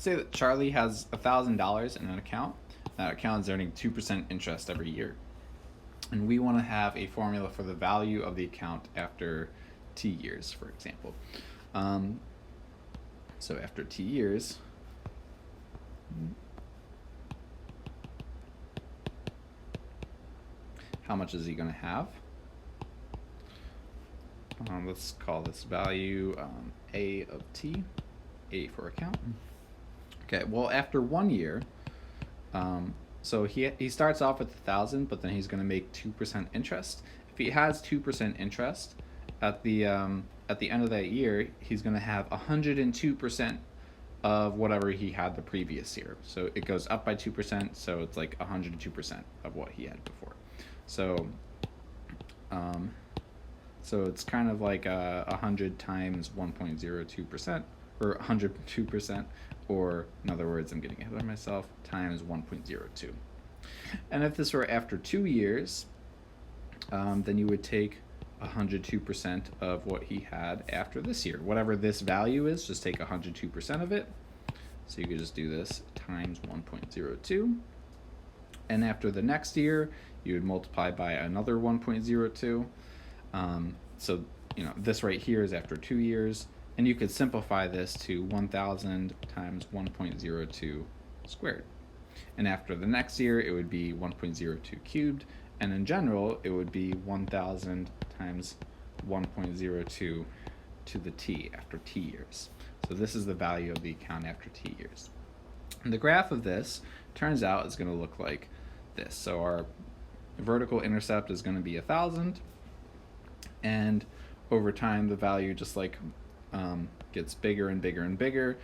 say that Charlie has $1,000 in an account. That account is earning 2% interest every year. And we want to have a formula for the value of the account after T years, for example. So after T years, how much is he going to have? Let's call this value A of T, A for account. Okay, well, after 1 year, so he starts off with 1,000, but then he's going to make 2% interest. If he has 2% interest at the end of that year, he's going to have 102% of whatever he had the previous year. So it goes up by 2%, so it's like 102% of what he had before. So so it's kind of like 100 times 1.02%, or 102%, or in other words, I'm getting ahead of myself, times 1.02. And if this were after 2 years, then you would take 102% of what he had after this year. Whatever this value is, just take 102% of it. So you could just do this times 1.02. And after the next year, you would multiply by another 1.02. So, this right here is after 2 years. And you could simplify this to 1,000 times 1.02 squared. And after the next year, it would be 1.02 cubed. And in general, it would be 1,000 times 1.02 to the t after t years. So this is the value of the account after t years. And the graph of this turns out is going to look like this. So our vertical intercept is going to be 1,000. And over time, the value just like gets bigger and bigger and bigger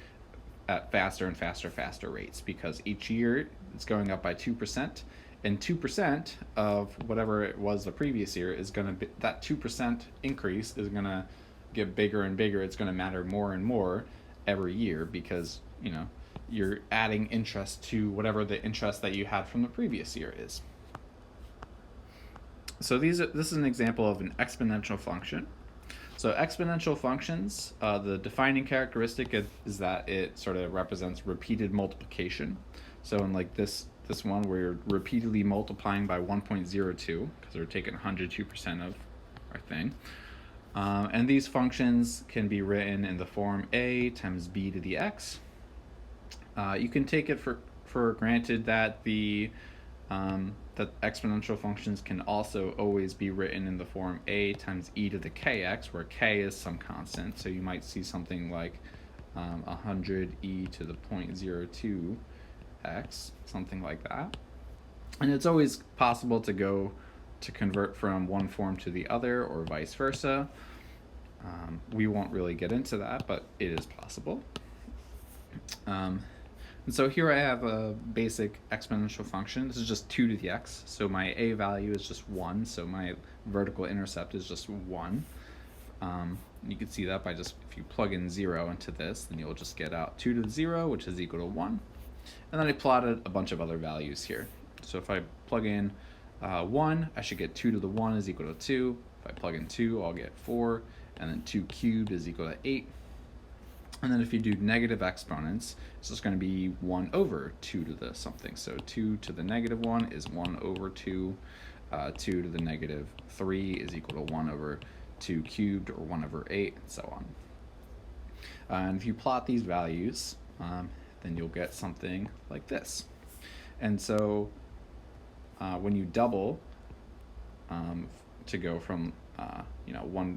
at faster and faster rates, because each year it's going up by 2%, and 2% of whatever it was the previous year is going to be, that 2% increase is going to get bigger and bigger. It's going to matter more and more every year, because you're adding interest to whatever the interest that you had from the previous year is. So this is an example of an exponential function. So exponential functions, the defining characteristic is that it sort of represents repeated multiplication. So in like this one, we're repeatedly multiplying by 1.02 because we're taking 102% of our thing. And these functions can be written in the form a times b to the x. You can take it for granted that that exponential functions can also always be written in the form a times e to the kx, where k is some constant. So you might see something like 100 e to the 0.02 x, something like that. And it's always possible to convert from one form to the other, or vice versa. We won't really get into that, but it is possible. And so here I have a basic exponential function. This is just 2 to the x. So my a value is just 1. So my vertical intercept is just 1. You can see that by just, if you plug in 0 into this, then you'll just get out 2 to the 0, which is equal to 1. And then I plotted a bunch of other values here. So if I plug in 1, I should get 2 to the 1 is equal to 2. If I plug in 2, I'll get 4. And then 2 cubed is equal to 8. And then if you do negative exponents, it's just going to be 1 over 2 to the something. So 2 to the negative 1 is 1 over 2. 2 to the negative 3 is equal to 1 over 2 cubed, or 1 over 8, and so on. And if you plot these values, then you'll get something like this. And so when you double to go from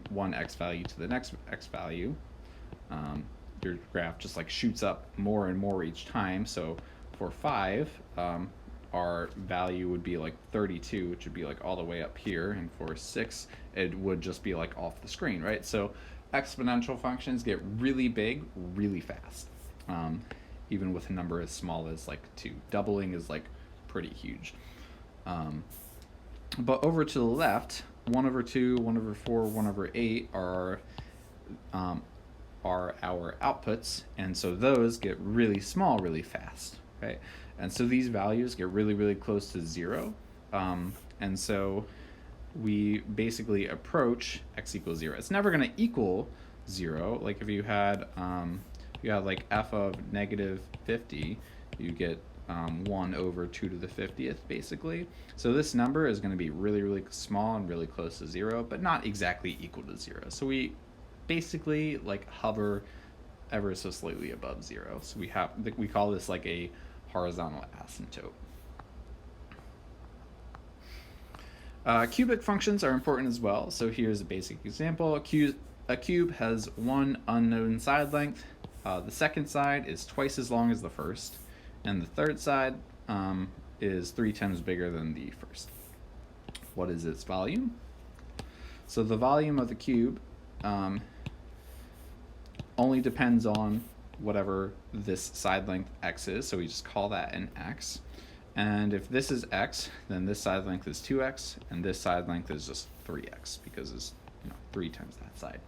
one x value to the next x value, your graph just like shoots up more and more each time. So for 5, our value would be like 32, which would be like all the way up here, and for 6, it would just be like off the screen, right? So exponential functions get really big really fast, even with a number as small as like 2. Doubling is like pretty huge. But over to the left, 1 over 2, 1 over 4, 1 over 8 are our outputs, and so those get really small really fast, right? And so these values get really, really close to 0, and so we basically approach x equals 0. It's never going to equal 0. Like if you had you have like f of negative 50, you get 1 over 2 to the 50th, basically. So this number is going to be really, really small and really close to 0, but not exactly equal to 0. So we basically like hover ever so slightly above 0. So we call this like a horizontal asymptote. Cubic functions are important as well. So here's a basic example. A cube has one unknown side length. The second side is twice as long as the first, and the third side is 3 times bigger than the first. What is its volume? So the volume of the cube only depends on whatever this side length x is, so we just call that an x. And if this is x, then this side length is 2x, and this side length is just 3x, because it's 3 times that side.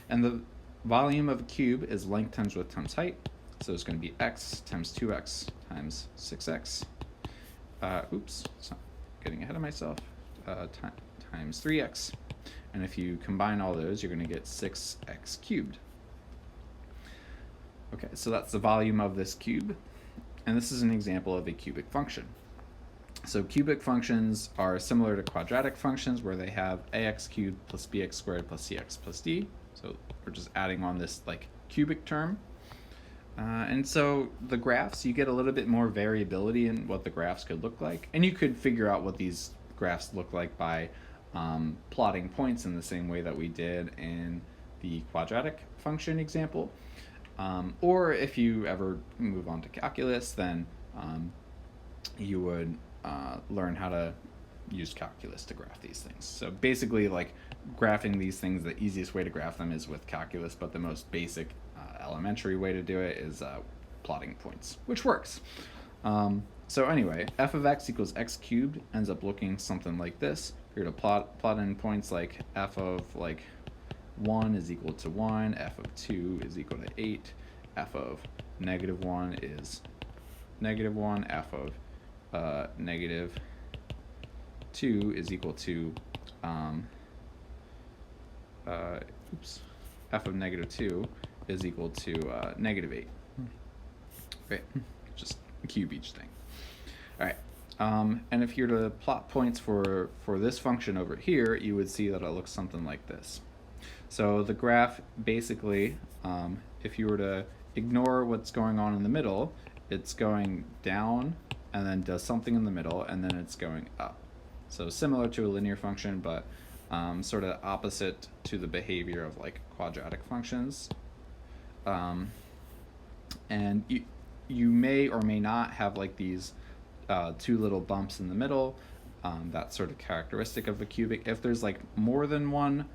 And the volume of a cube is length times width times height, so it's going to be x times 2x times 6x. Oops, so getting ahead of myself. Times 3x. And if you combine all those, you're going to get 6x cubed. Okay, so that's the volume of this cube. And this is an example of a cubic function. So cubic functions are similar to quadratic functions, where they have ax cubed plus bx squared plus cx plus d. So we're just adding on this like cubic term. And so the graphs, you get a little bit more variability in what the graphs could look like. And you could figure out what these graphs look like by plotting points in the same way that we did in the quadratic function example. Or if you ever move on to calculus, then you would learn how to use calculus to graph these things. So basically, like graphing these things, the easiest way to graph them is with calculus, but the most basic elementary way to do it is plotting points, which works. So anyway, f of x equals x cubed ends up looking something like this. You're going to plot in points like f of like 1 is equal to 1, f of 2 is equal to 8, f of negative 1 is negative 1, f of negative 2 is equal to f of negative 2 is equal to negative 8. Right, just cube each thing. All right, and if you were to plot points for this function over here, you would see that it looks something like this. So the graph basically, if you were to ignore what's going on in the middle, it's going down and then does something in the middle, and then it's going up. So similar to a linear function, but sort of opposite to the behavior of like quadratic functions. And you may or may not have like these two little bumps in the middle. That's sort of characteristic of a cubic. If there's like more than one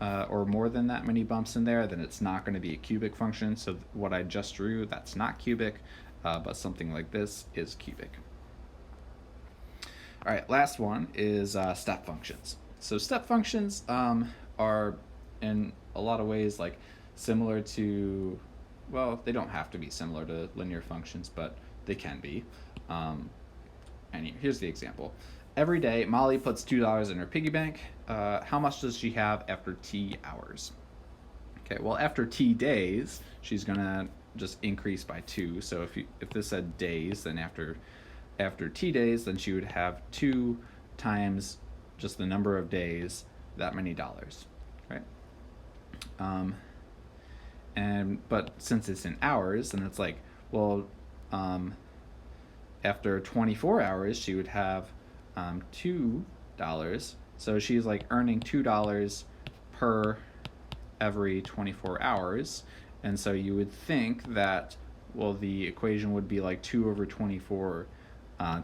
or more than that many bumps in there, then it's not going to be a cubic function. So what I just drew, that's not cubic, but something like this is cubic. All right, last one is step functions. So step functions are in a lot of ways like similar to, well, they don't have to be similar to linear functions, but they can be. And here's the example. Every day, Molly puts $2 in her piggy bank. How much does she have after T hours? Okay, well, after T days, she's gonna just increase by 2. So if this said days, then after T days, then she would have 2 times just the number of days, that many dollars, right? But since it's in hours, then it's like, well, after 24 hours, she would have $2. So she's like earning $2 per every 24 hours. And so you would think that, well, the equation would be like 2 over 24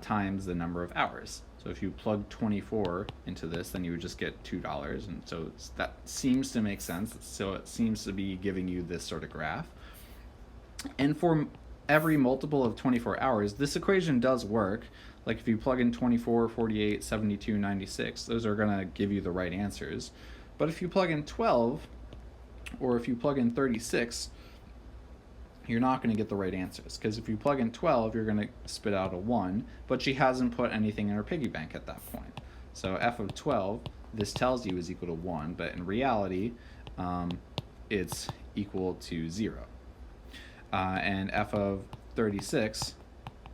times the number of hours. So if you plug 24 into this, then you would just get $2. And so that seems to make sense. So it seems to be giving you this sort of graph. And for every multiple of 24 hours, this equation does work. Like if you plug in 24, 48, 72, 96, those are going to give you the right answers. But if you plug in 12, or if you plug in 36, you're not going to get the right answers. Because if you plug in 12, you're going to spit out a 1, but she hasn't put anything in her piggy bank at that point. So f of 12, this tells you is equal to 1, but in reality, it's equal to 0. and f of 36,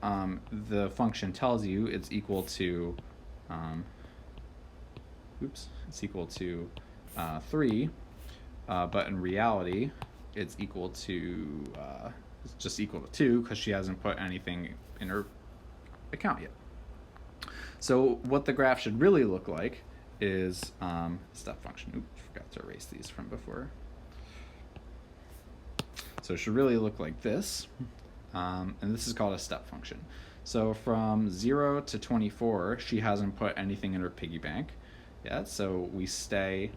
the function tells you it's equal to, it's equal to 3, but in reality, it's equal to, it's just equal to 2 because she hasn't put anything in her account yet. So what the graph should really look like is step function. Oops, forgot to erase these from before. So it should really look like this, and this is called a step function. So from 0 to 24, she hasn't put anything in her piggy bank yet, so we stay.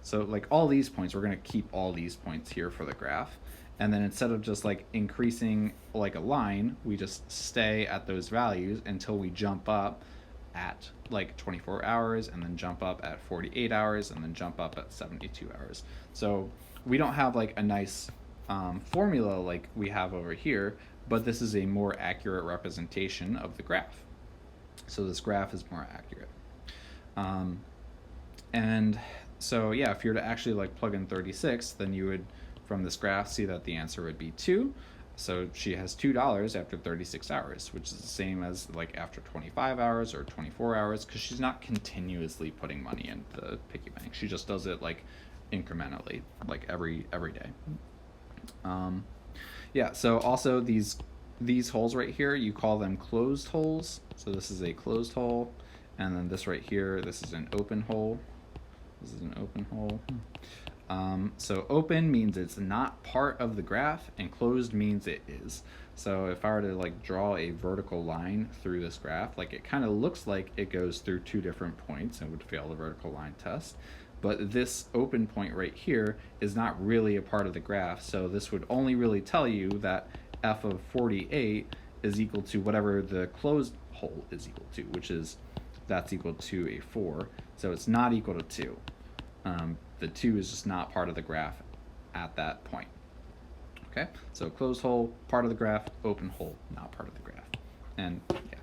So like all these points, we're going to keep all these points here for the graph. And then instead of just like increasing like a line, we just stay at those values until we jump up at like 24 hours, and then jump up at 48 hours, and then jump up at 72 hours. So we don't have like a nice formula like we have over here, but this is a more accurate representation of the graph. So this graph is more accurate. And so yeah, if you were to actually like plug in 36, then you would, from this graph, see that the answer would be 2. So she has $2 after 36 hours, which is the same as like after 25 hours or 24 hours, because she's not continuously putting money in the piggy bank. She just does it like incrementally, like every day. Yeah, so also these holes right here, you call them closed holes. So this is a closed hole, and then this right here, this is an open hole. This is an open hole. So open means it's not part of the graph, and closed means it is. So if I were to like draw a vertical line through this graph, like it kind of looks like it goes through 2 different points and would fail the vertical line test. But this open point right here is not really a part of the graph, so this would only really tell you that f of 48 is equal to whatever the closed hole is equal to, which is, that's equal to a 4. So it's not equal to 2. The 2 is just not part of the graph at that point. Okay, so closed hole, part of the graph, open hole, not part of the graph. And yeah.